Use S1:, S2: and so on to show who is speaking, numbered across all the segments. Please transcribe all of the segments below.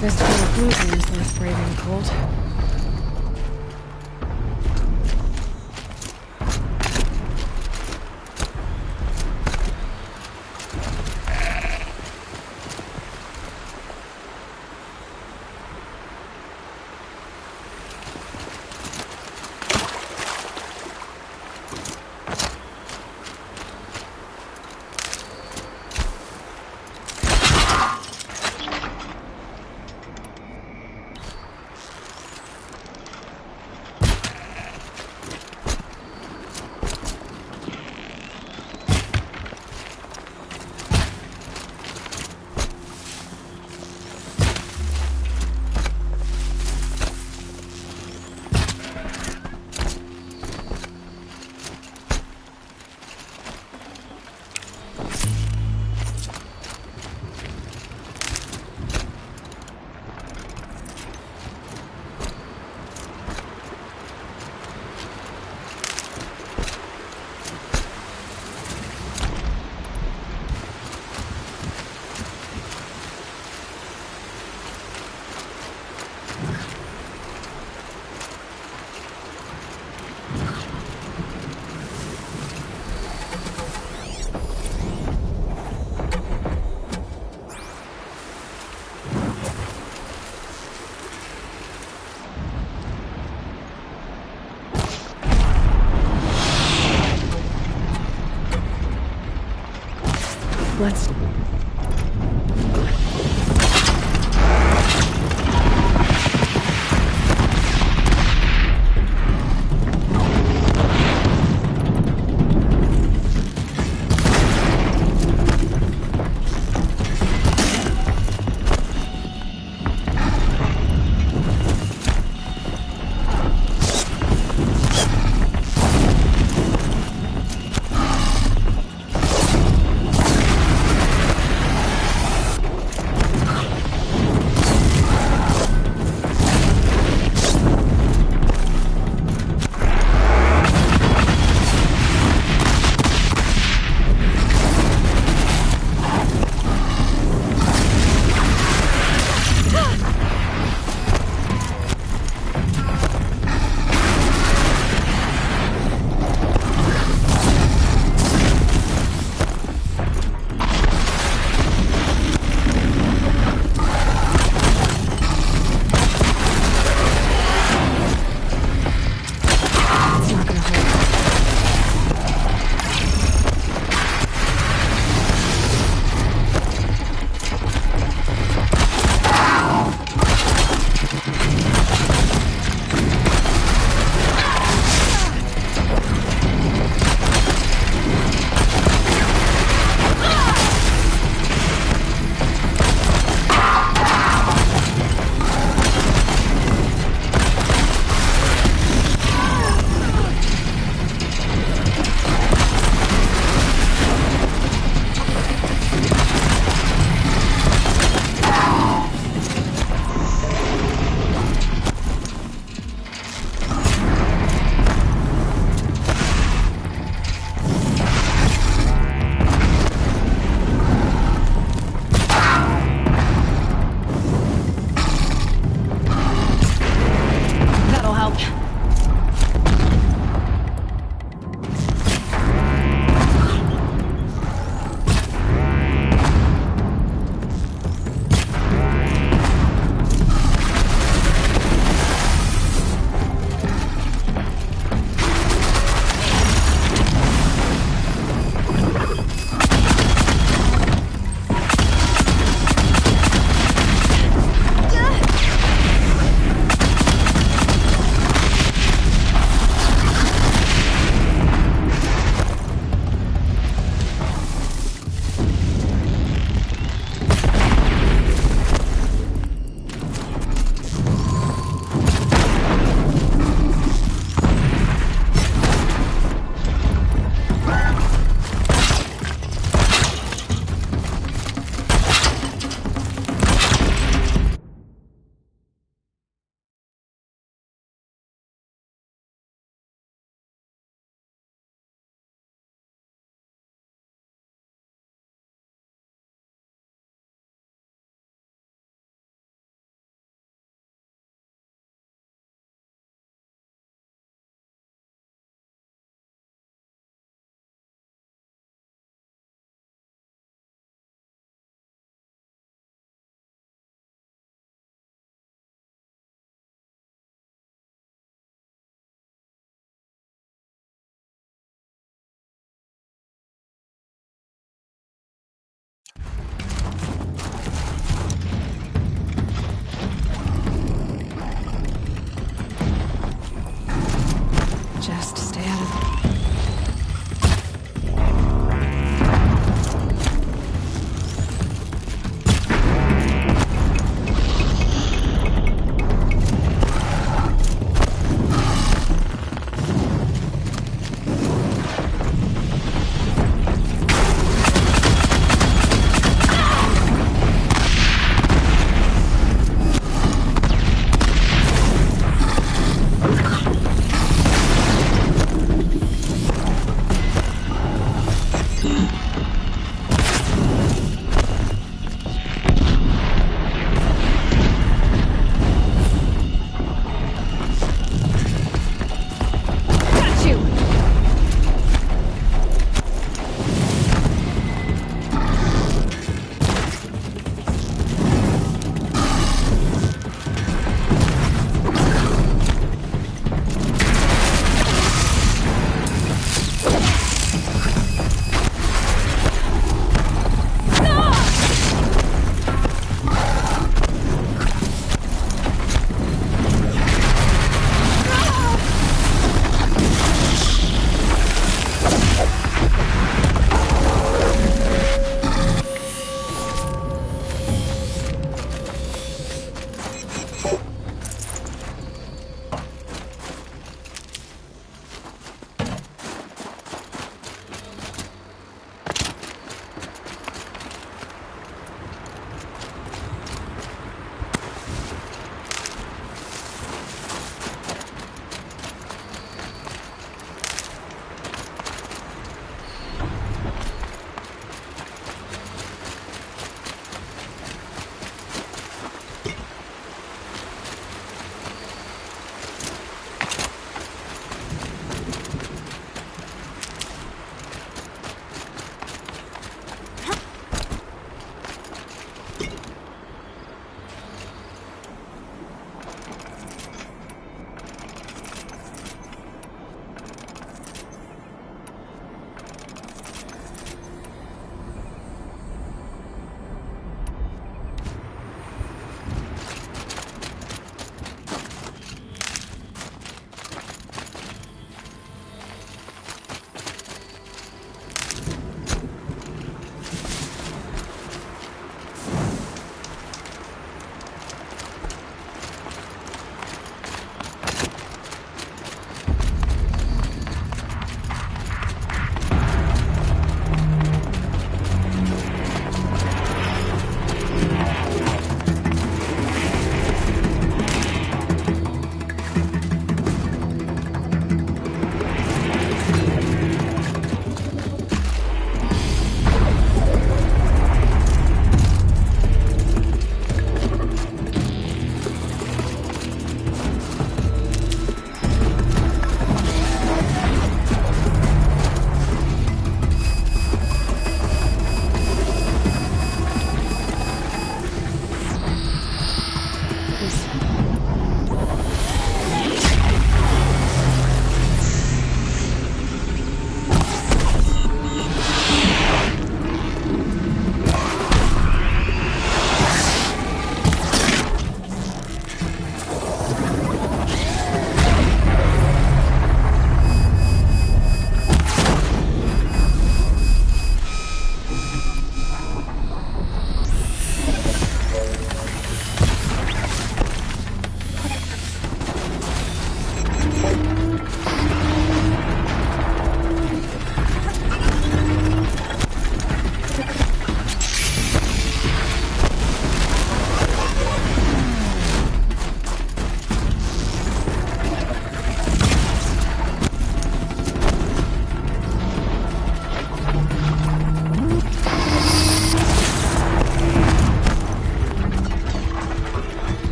S1: Fistful of gluten is less braving the cold. Let's...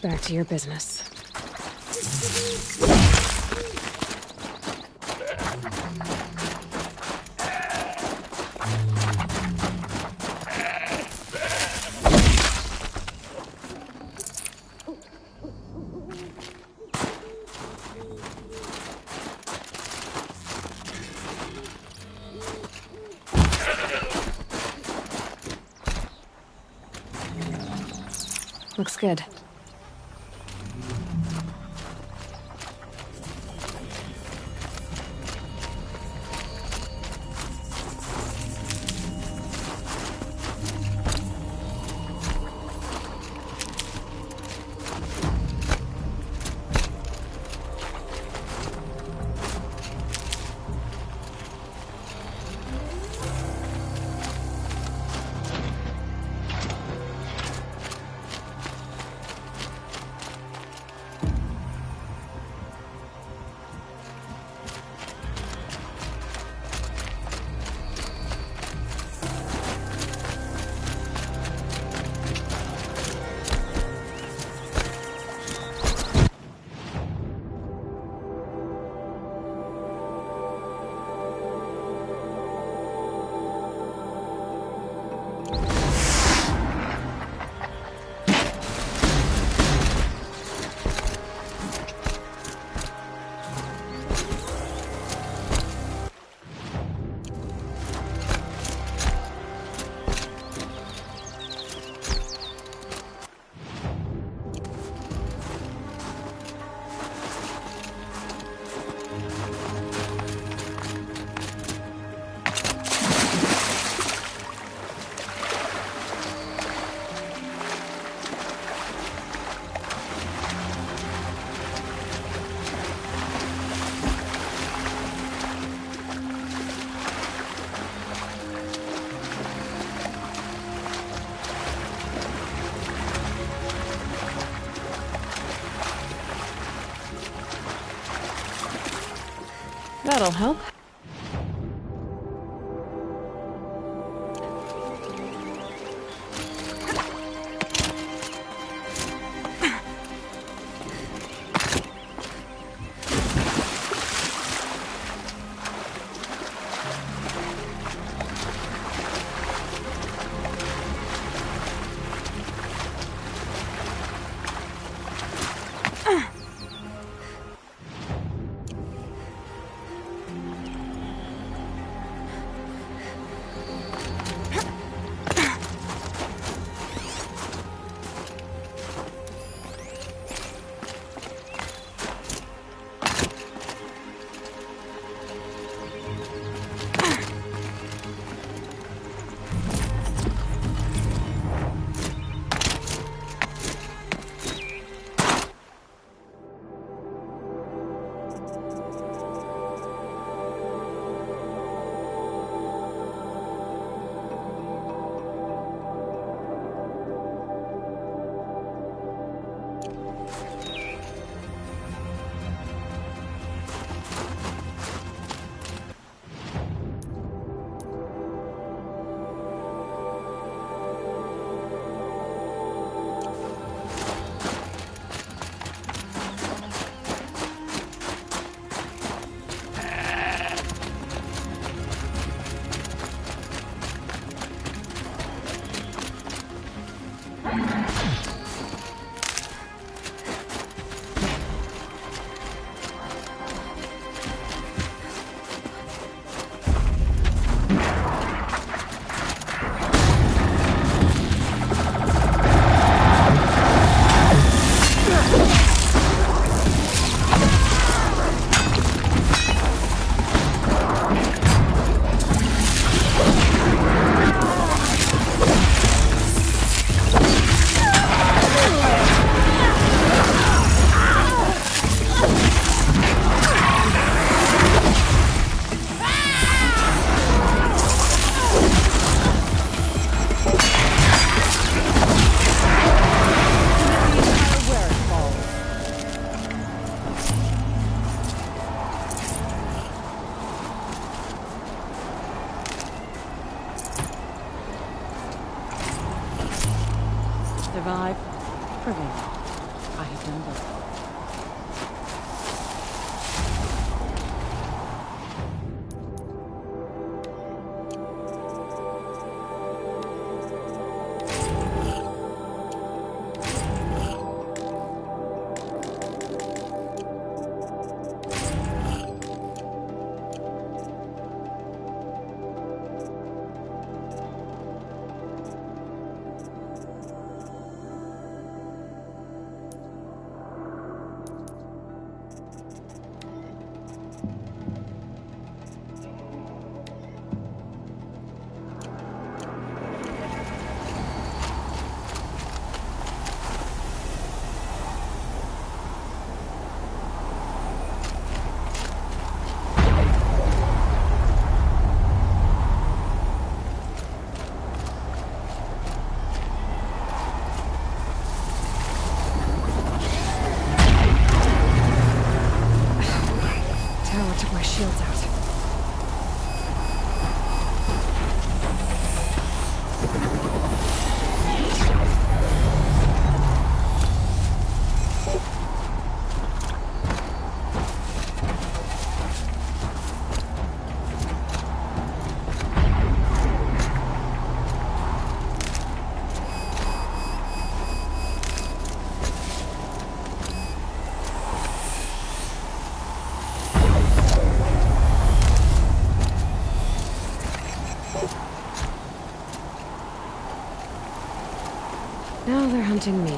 S1: Back to your business. Looks good. That'll help.
S2: Survive, prevail. I have done both.
S1: Took my shields out. Now they're hunting me.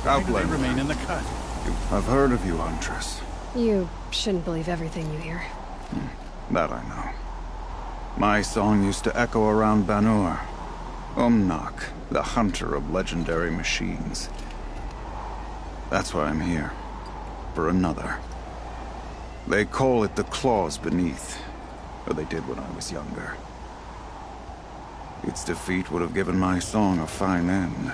S3: Why do they
S4: Outlander.
S3: remain in the cut?
S4: I've heard of you, Huntress.
S1: You shouldn't believe everything you hear.
S4: That I know. My song used to echo around Banur. Umnak, the hunter of legendary machines. That's why I'm here. For another. They call it the Claws Beneath. Or they did when I was younger. Its defeat would have given my song a fine end.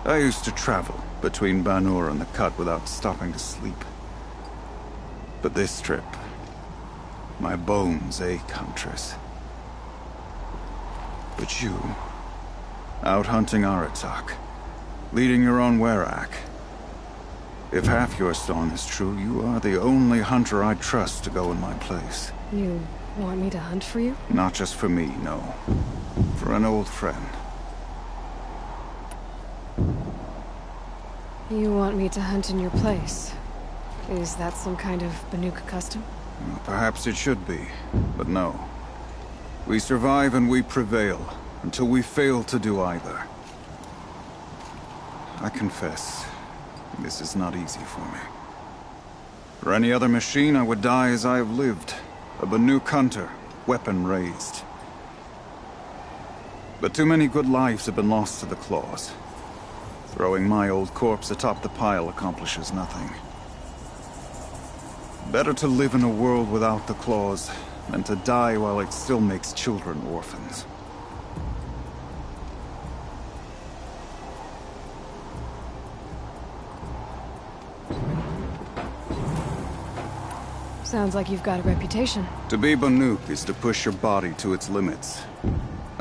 S4: I used to travel between Banur and the Cut without stopping to sleep. But this trip, my bones ache, Huntress. But you, out hunting Aratak, leading your own Werak. If half your song is true, you are the only hunter I'd trust to go in my place.
S1: You want me to hunt for you?
S4: Not just for me, no. For an old friend.
S1: You want me to hunt in your place? Is that some kind of Banuk custom?
S4: Well, perhaps it should be, but no. We survive and we prevail, until we fail to do either. I confess, this is not easy for me. For any other machine, I would die as I have lived. A Banuk hunter, weapon raised. But too many good lives have been lost to the Claws. Throwing my old corpse atop the pile accomplishes nothing. Better to live in a world without the Claws than to die while it still makes children orphans.
S1: Sounds like you've got a reputation.
S4: To be Banuk is to push your body to its limits.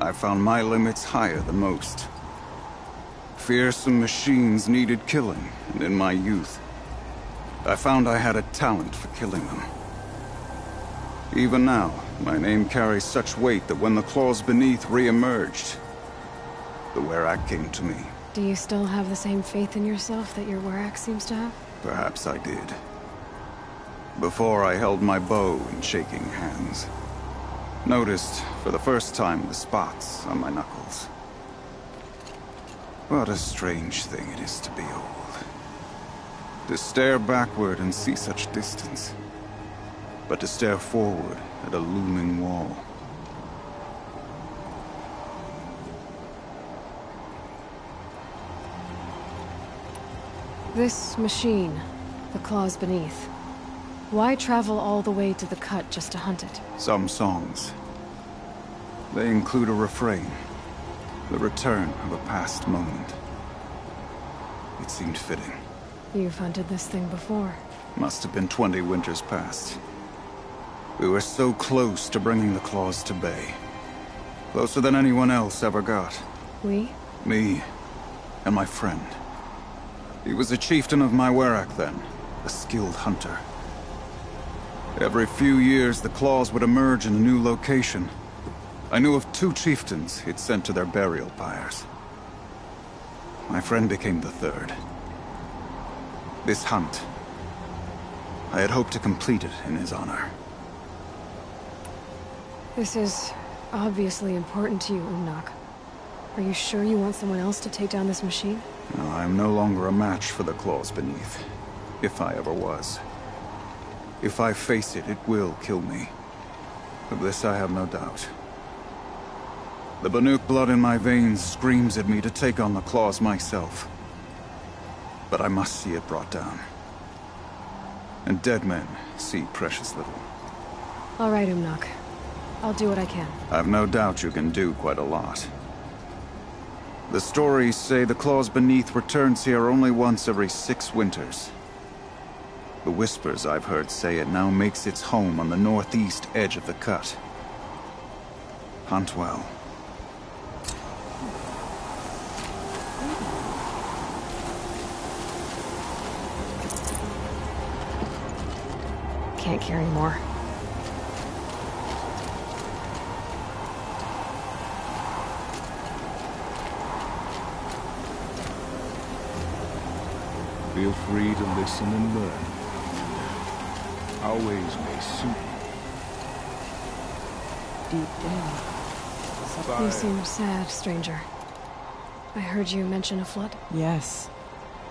S4: I found my limits higher than most. Fearsome machines needed killing, and in my youth, I found I had a talent for killing them. Even now, my name carries such weight that when the Claws Beneath re-emerged, the Werak came to me.
S1: Do you still have the same faith in yourself that your Werak seems to have?
S4: Perhaps I did. Before I held my bow in shaking hands. Noticed, for the first time, the spots on my knuckles. What a strange thing it is to be old. To stare backward and see such distance. But to stare forward at a looming wall.
S1: This machine, the Claws Beneath. Why travel all the way to the Cut just to hunt it?
S4: Some songs. They include a refrain. The return of a past moment. It seemed fitting.
S1: You've hunted this thing before.
S4: Must have been 20 winters past. We were so close to bringing the Claws to bay. Closer than anyone else ever got.
S1: We?
S4: Me and my friend. He was a chieftain of my Werak then, a skilled hunter. Every few years, the Claws would emerge in a new location. I knew of 2 chieftains he'd sent to their burial pyres. My friend became the 3rd. This hunt, I had hoped to complete it in his honor.
S1: This is obviously important to you, Umnak. Are you sure you want someone else to take down this machine?
S4: No, I am no longer a match for the Claws Beneath. If I ever was. If I face it, it will kill me. Of this I have no doubt. The Banuk blood in my veins screams at me to take on the Claws myself. But I must see it brought down. And dead men see precious little.
S1: All right, Umnak. I'll do what I can.
S4: I've no doubt you can do quite a lot. The stories say the Claws Beneath returns here only once every 6 winters. The whispers I've heard say it now makes its home on the northeast edge of the Cut. Hunt well.
S1: Can't carry more.
S3: Feel free to listen and learn. Our ways may suit
S2: Deep down.
S1: You seem sad, stranger. I heard you mention a flood.
S2: Yes.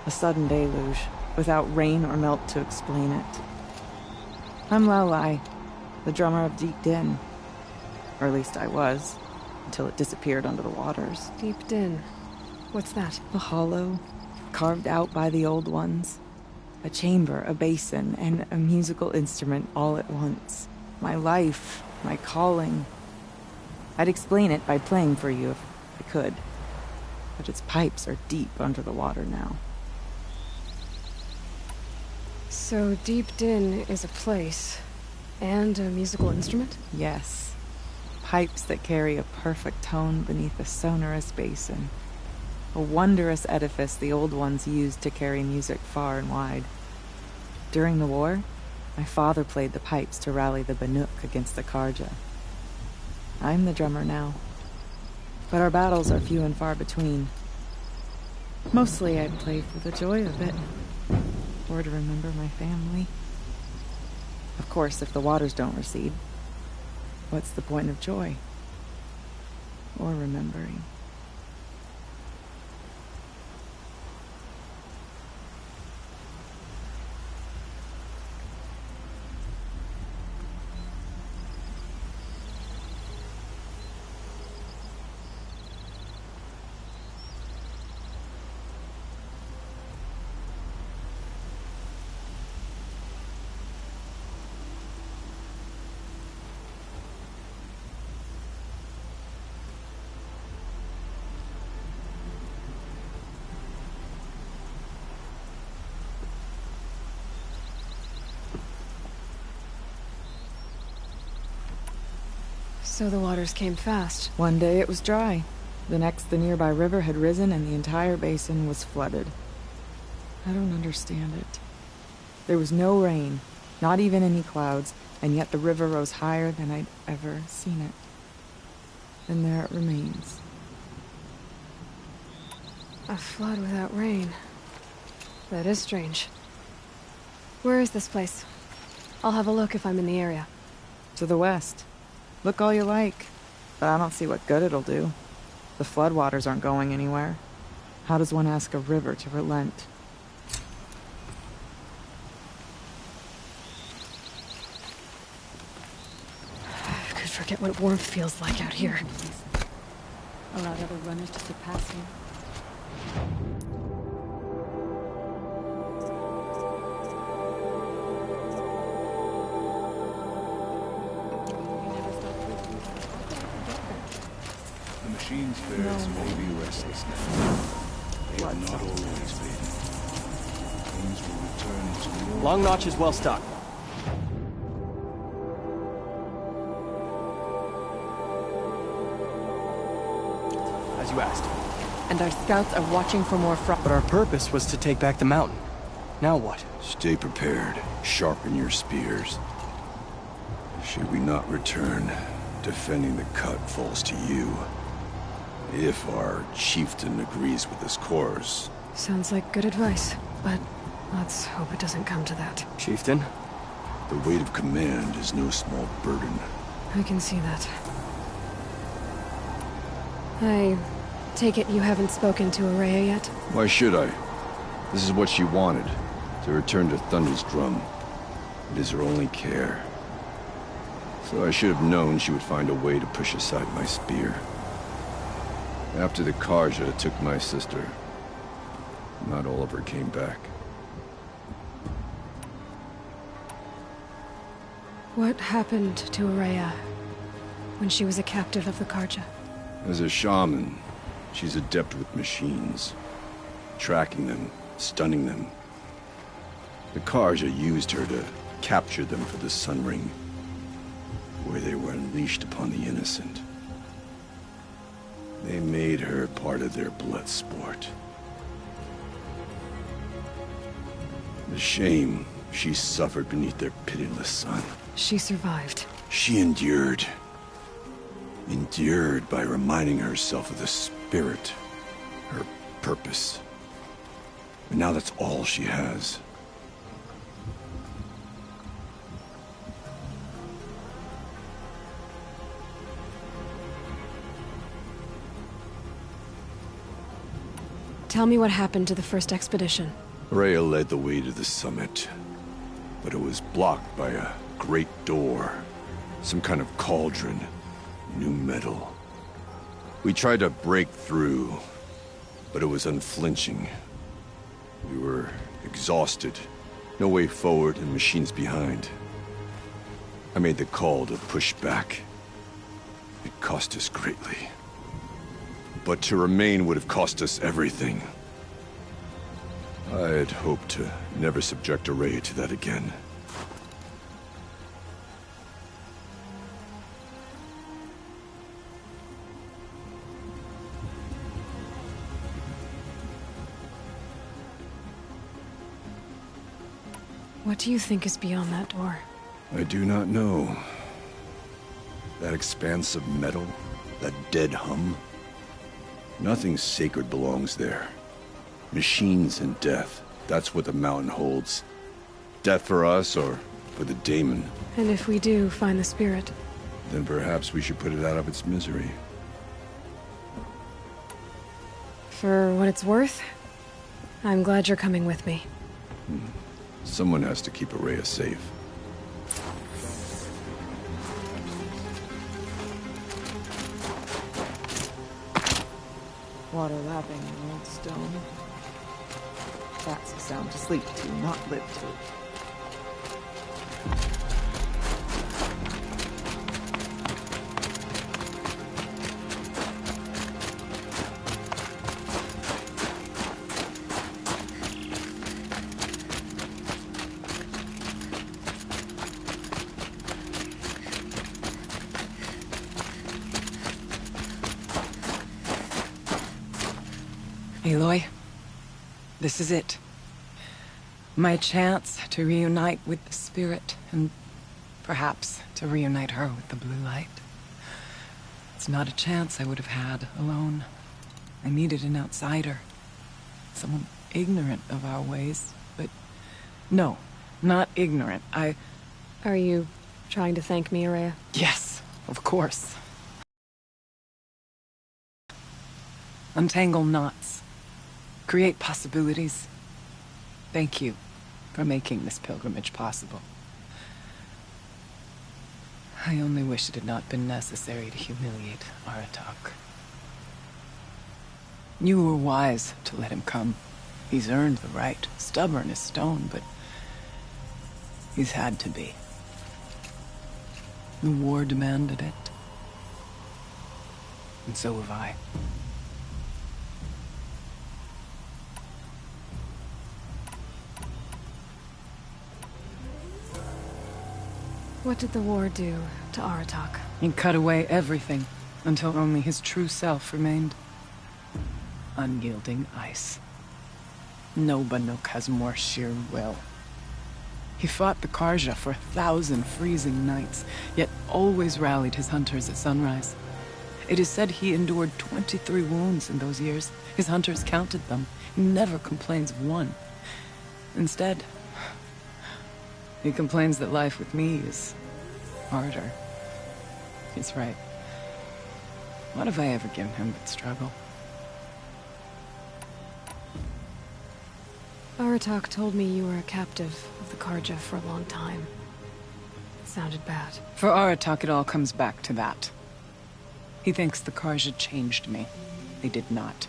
S2: A sudden deluge, without rain or melt to explain it. I'm Lelai, the drummer of Deep Din. Or at least I was, until it disappeared under the waters.
S1: Deep Din. What's that?
S2: A hollow, carved out by the Old Ones. A chamber, a basin, and a musical instrument all at once. My life, my calling. I'd explain it by playing for you if I could. But its pipes are deep under the water now.
S1: So Deep Din is a place, and a musical instrument?
S2: Yes. Pipes that carry a perfect tone beneath a sonorous basin. A wondrous edifice the Old Ones used to carry music far and wide. During the war, my father played the pipes to rally the Banuk against the Karja. I'm the drummer now. But our battles are few and far between. Mostly I play for the joy of it. Or to remember my family. Of course, if the waters don't recede, what's the point of joy? Or remembering?
S1: So the waters came fast.
S2: One day it was dry. The next, the nearby river had risen and the entire basin was flooded. I don't understand it. There was no rain, not even any clouds, and yet the river rose higher than I'd ever seen it. And there it remains.
S1: A flood without rain. That is strange. Where is this place? I'll have a look if I'm in the area.
S2: To the west. Look all you like, but I don't see what good it'll do. The floodwaters aren't going anywhere. How does one ask a river to relent?
S1: I could forget what warmth feels like out here.
S2: Allowed other runners to surpass you.
S3: The machine's fares may be restless now. They have not always been. Things will return to normal.
S5: Long Notch is well stocked. As you asked.
S2: And our scouts are watching for more
S5: But our purpose was to take back the mountain. Now what?
S6: Stay prepared. Sharpen your spears. Should we not return, defending the cut falls to you. If our chieftain agrees with this course.
S1: Sounds like good advice, but let's hope it doesn't come to that.
S5: Chieftain?
S6: The weight of command is no small burden.
S1: I can see that. I take it you haven't spoken to Araya yet?
S6: Why should I? This is what she wanted, to return to Thunder's Drum. It is her only care. So I should have known she would find a way to push aside my spear. After the Karja took my sister, not all of her came back.
S1: What happened to Araya when she was a captive of the Karja?
S6: As a shaman, she's adept with machines. Tracking them, stunning them. The Karja used her to capture them for the Sun Ring, where they were unleashed upon the innocent. They made her part of their blood sport. The shame she suffered beneath their pitiless sun.
S1: She survived.
S6: She endured. Endured by reminding herself of the spirit, her purpose. And now that's all she has.
S1: Tell me what happened to the first expedition.
S6: Rhea led the way to the summit, but it was blocked by a great door. Some kind of cauldron. New metal. We tried to break through, but it was unflinching. We were exhausted. No way forward and machines behind. I made the call to push back. It cost us greatly. But to remain would have cost us everything. I had hoped to never subject Araya to that again.
S1: What do you think is beyond that door?
S6: I do not know. That expanse of metal, that dead hum. Nothing sacred belongs there. Machines and death, that's what the mountain holds. Death for us or for the daemon.
S1: And if we do find the spirit?
S6: Then perhaps we should put it out of its misery.
S1: For what it's worth, I'm glad you're coming with me.
S6: Someone has to keep Araya safe.
S2: Water lapping in old stone. That's a sound to sleep to, not live to.
S7: Aloy, this is it. My chance to reunite with the spirit, and perhaps to reunite her with the blue light. It's not a chance I would have had alone. I needed an outsider. Someone ignorant of our ways, but no, not ignorant.
S1: Are you trying to thank me, Araya?
S7: Yes, of course. Untangle knots. Create possibilities. Thank you for making this pilgrimage possible. I only wish it had not been necessary to humiliate Aratak. You were wise to let him come. He's earned the right, stubborn as stone, but he's had to be. The war demanded it. And so have I.
S1: What did the war do to Aratak?
S7: He cut away everything, until only his true self remained. Unyielding ice. No Banuk has more sheer will. He fought the Karja for 1,000 freezing nights, yet always rallied his hunters at sunrise. It is said he endured 23 wounds in those years. His hunters counted them. He never complains of one. Instead, he complains that life with me is harder. He's right. What have I ever given him but struggle?
S1: Aratak told me you were a captive of the Karja for a long time. It sounded bad.
S7: For Aratak, it all comes back to that. He thinks the Karja changed me. They did not.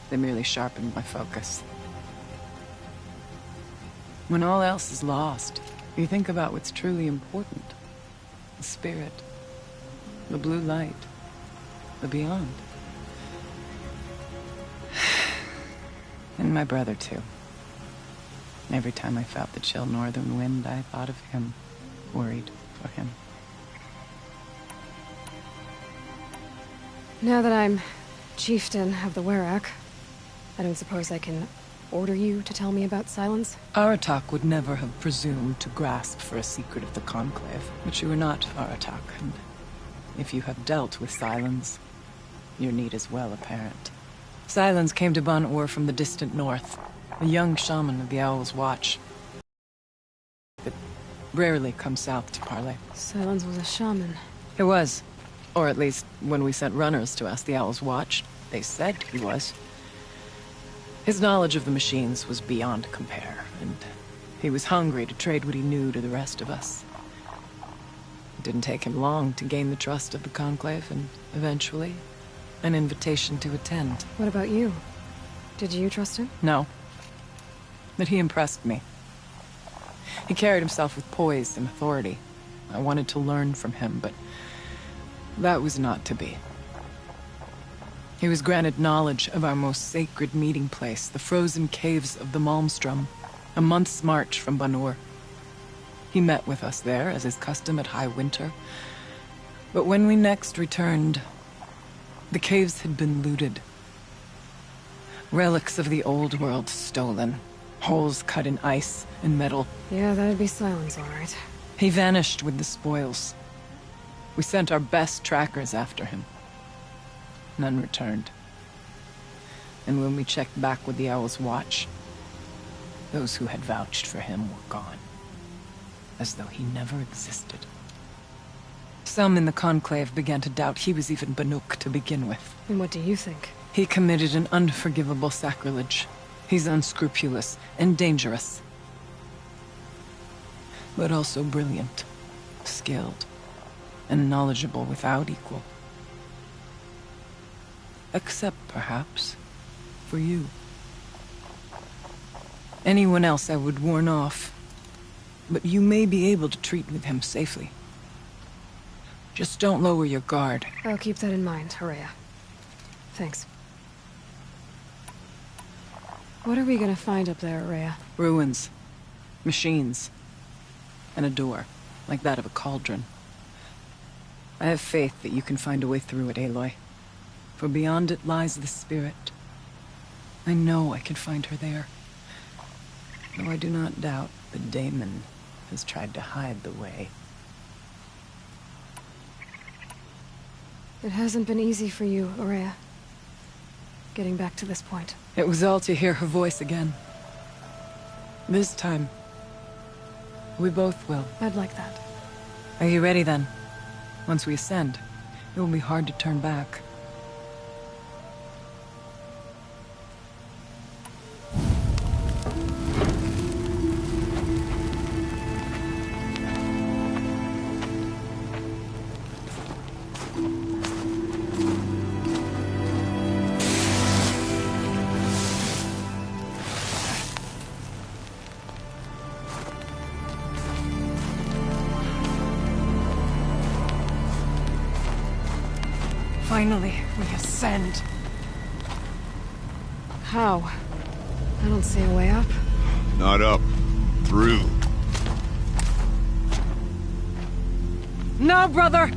S7: They merely sharpened my focus. When all else is lost, you think about what's truly important. The spirit. The blue light. The beyond. And my brother, too. Every time I felt the chill northern wind, I thought of him. Worried for him.
S1: Now that I'm chieftain of the Werak, I don't suppose I can order you to tell me about Silence?
S7: Aratak would never have presumed to grasp for a secret of the Conclave. But you are not Aratak, and if you have dealt with Silence, your need is well apparent. Silence came to Ban-Ur from the distant north, a young shaman of the Owl's Watch. But rarely comes south to parley.
S1: Silence was a shaman.
S7: He was. Or at least, when we sent runners to ask the Owl's Watch, they said he was. His knowledge of the machines was beyond compare, and he was hungry to trade what he knew to the rest of us. It didn't take him long to gain the trust of the Conclave, and eventually, an invitation to attend.
S1: What about you? Did you trust him?
S7: No. But he impressed me. He carried himself with poise and authority. I wanted to learn from him, but that was not to be. He was granted knowledge of our most sacred meeting place, the frozen caves of the Malmstrom, a month's march from Banur. He met with us there, as is custom at High Winter. But when we next returned, the caves had been looted. Relics of the old world stolen. Holes cut in ice and metal.
S1: Yeah, that'd be Silence, all right.
S7: He vanished with the spoils. We sent our best trackers after him. None returned. And when we checked back with the Owl's Watch, those who had vouched for him were gone. As though he never existed. Some in the Conclave began to doubt he was even Banuk to begin with.
S1: And what do you think?
S7: He committed an unforgivable sacrilege. He's unscrupulous and dangerous. But also brilliant, skilled, and knowledgeable without equal. Except, perhaps, for you. Anyone else I would warn off, but you may be able to treat with him safely. Just don't lower your guard.
S1: I'll keep that in mind, Horea. Thanks. What are we gonna find up there, Horea?
S7: Ruins. Machines. And a door, like that of a cauldron. I have faith that you can find a way through it, Aloy. For beyond it lies the spirit. I know I can find her there. Though I do not doubt that Daemon has tried to hide the way.
S1: It hasn't been easy for you, Horea. Getting back to this point.
S7: It was all to hear her voice again. This time, we both will.
S1: I'd like that.
S7: Are you ready then? Once we ascend, it will be hard to turn back. Finally, we ascend.
S1: How? I don't see a way up.
S3: Not up. Through.
S7: No, brother!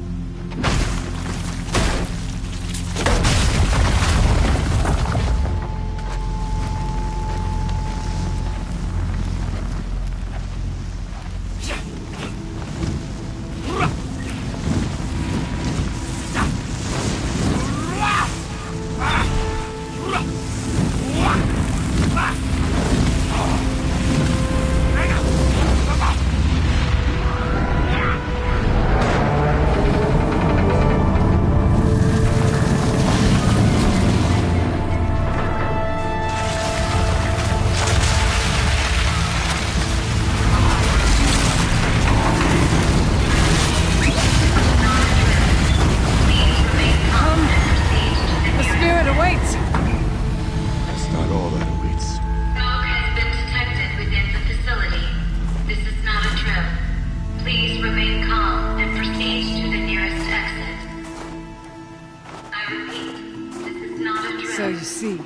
S7: So you see,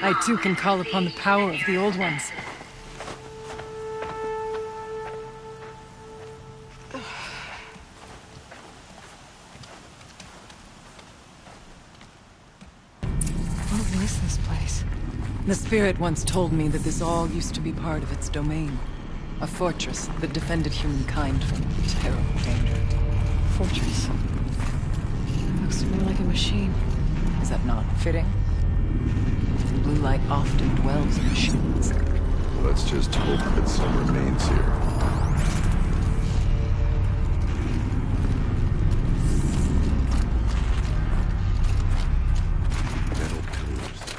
S7: I too can call upon the power of the Old Ones.
S1: What was this place?
S7: The Spirit once told me that this all used to be part of its domain. A fortress that defended humankind from terrible danger.
S1: Fortress. Looks more like a machine.
S7: Is that not fitting? Blue light often dwells in machines.
S6: Let's just hope that some remains here.